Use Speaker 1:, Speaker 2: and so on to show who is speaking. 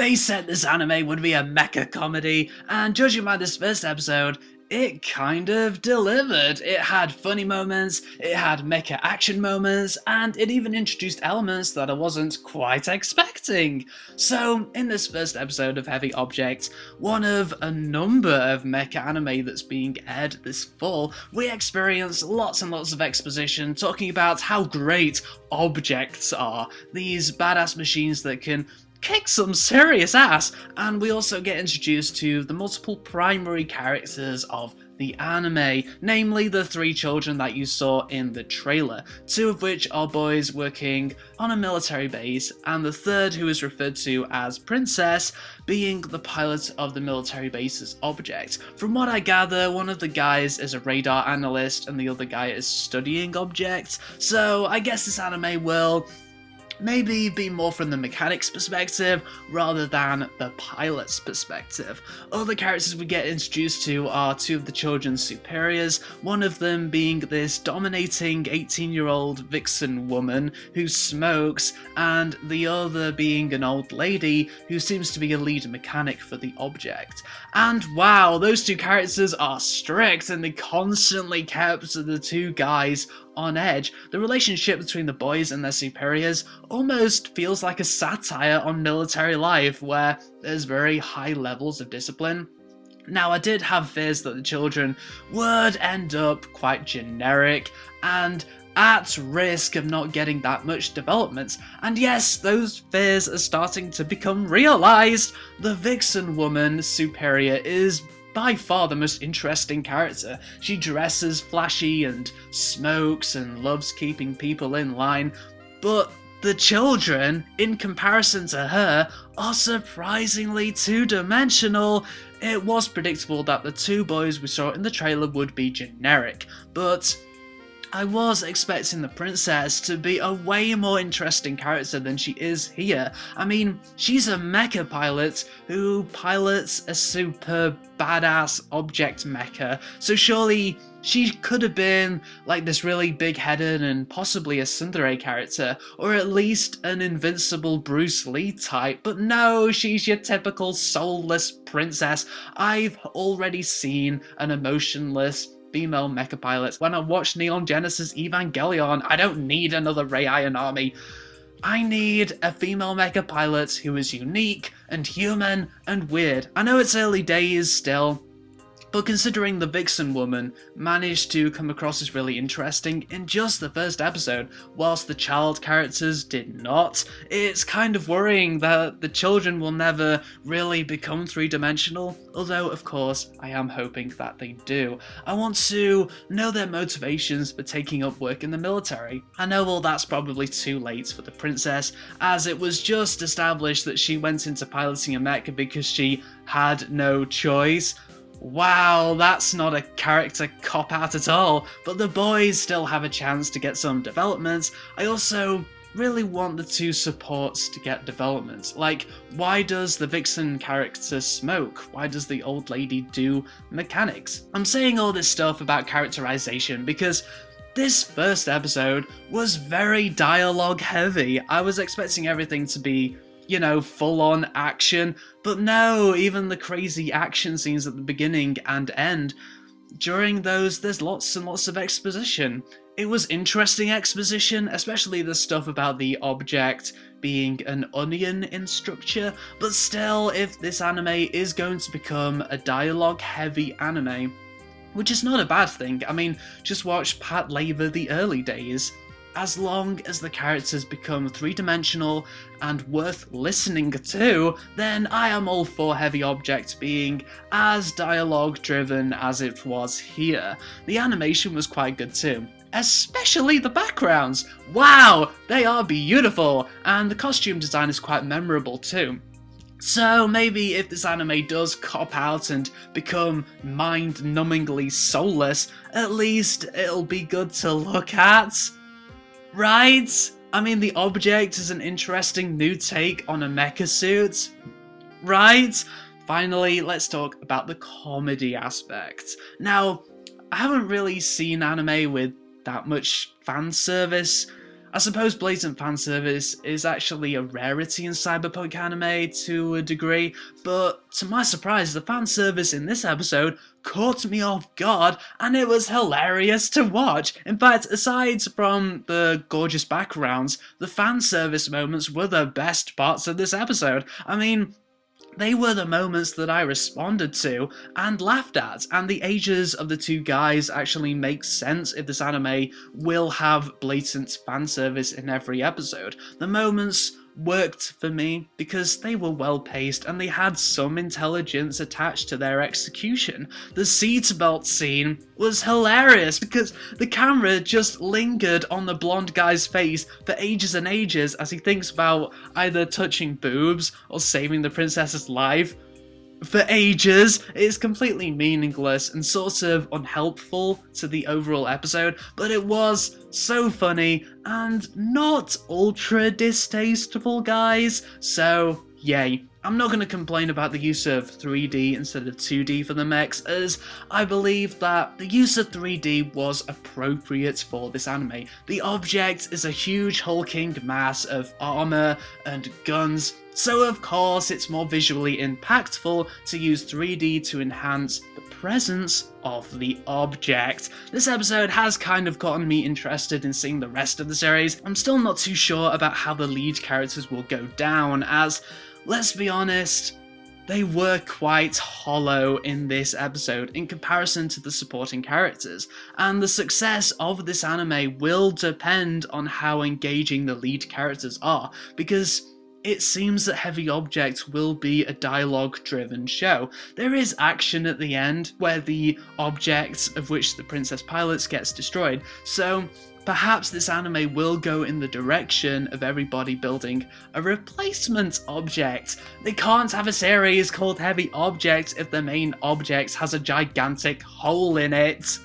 Speaker 1: They said this anime would be a mecha comedy, and judging by this first episode, it kind of delivered. It had funny moments, it had mecha action moments, and it even introduced elements that I wasn't quite expecting. So, in this first episode of Heavy Object, one of a number of mecha anime that's being aired this fall, we experience lots and lots of exposition talking about how great objects are. These badass machines that can kick some serious ass, and we also get introduced to the multiple primary characters of the anime, namely the three children that you saw in the trailer, two of which are boys working on a military base, and the third, who is referred to as Princess, being the pilot of the military base's object. From what I gather, one of the guys is a radar analyst and the other guy is studying objects, so I guess this anime will maybe be more from the mechanics perspective rather than the pilot's perspective. Other characters we get introduced to are two of the children's superiors, one of them being this dominating 18-year-old vixen woman who smokes, and the other being an old lady who seems to be a lead mechanic for the object. And wow, those two characters are strict and they constantly kept the two guys on edge. The relationship between the boys and their superiors almost feels like a satire on military life, where there's very high levels of discipline. Now, I did have fears that the children would end up quite generic and at risk of not getting that much development, and yes, those fears are starting to become realised. The vixen woman superior is by far the most interesting character. She dresses flashy and smokes and loves keeping people in line, but the children, in comparison to her, are surprisingly two-dimensional. It was predictable that the two boys we saw in the trailer would be generic, but I was expecting the princess to be a way more interesting character than she is here. I mean, she's a mecha pilot who pilots a super badass object mecha, so surely she could have been like this really big-headed and possibly a tsundere character, or at least an invincible Bruce Lee type, but no, she's your typical soulless princess. I've already seen an emotionless female mecha pilot when I watched Neon Genesis Evangelion. I don't need another Rei Ayanami. I need a female mecha pilot who is unique and human and weird. I know it's early days still, but considering the vixen woman managed to come across as really interesting in just the first episode, whilst the child characters did not, it's kind of worrying that the children will never really become three-dimensional, although of course I am hoping that they do. I want to know their motivations for taking up work in the military. I know all that's probably too late for the princess, as it was just established that she went into piloting a mecha because she had no choice. Wow, that's not a character cop-out at all, but the boys still have a chance to get some development. I also really want the two supports to get development. Like, why does the vixen character smoke? Why does the old lady do mechanics? I'm saying all this stuff about characterization because this first episode was very dialogue heavy. I was expecting everything to be, you know, full-on action, but no, even the crazy action scenes at the beginning and end, during those there's lots and lots of exposition. It was interesting exposition, especially the stuff about the object being an onion in structure, but still, if this anime is going to become a dialogue-heavy anime, which is not a bad thing, I mean, just watch Pat Labor the early days. As long as the characters become three-dimensional and worth listening to, then I am all for Heavy Object being as dialogue-driven as it was here. The animation was quite good too, especially the backgrounds. Wow, they are beautiful, and the costume design is quite memorable too. So maybe if this anime does cop out and become mind-numbingly soulless, at least it'll be good to look at. Right? I mean, the object is an interesting new take on a mecha suit. Right? Finally, let's talk about the comedy aspect. Now, I haven't really seen anime with that much fan service. I suppose blatant fan service is actually a rarity in cyberpunk anime to a degree, but to my surprise, the fan service in this episode caught me off guard and it was hilarious to watch. In fact, aside from the gorgeous backgrounds, the fan service moments were the best parts of this episode. I mean, they were the moments that I responded to and laughed at, and the ages of the two guys actually make sense if this anime will have blatant fan service in every episode. The moments worked for me because they were well paced and they had some intelligence attached to their execution. The seatbelt scene was hilarious because the camera just lingered on the blonde guy's face for ages and ages as he thinks about either touching boobs or saving the princess's life. For ages, it's completely meaningless and sort of unhelpful to the overall episode, but it was so funny and not ultra distasteful, guys, so yay. I'm not going to complain about the use of 3D instead of 2D for the mechs, as I believe that the use of 3D was appropriate for this anime. The object is a huge hulking mass of armor and guns, so of course it's more visually impactful to use 3D to enhance the presence of the object. This episode has kind of gotten me interested in seeing the rest of the series. I'm still not too sure about how the lead characters will go down, as, let's be honest, they were quite hollow in this episode in comparison to the supporting characters, and the success of this anime will depend on how engaging the lead characters are, because it seems that Heavy Object will be a dialogue-driven show. There is action at the end, where the object of which the Princess Pilots gets destroyed, so perhaps this anime will go in the direction of everybody building a replacement object. They can't have a series called Heavy Object if the main object has a gigantic hole in it.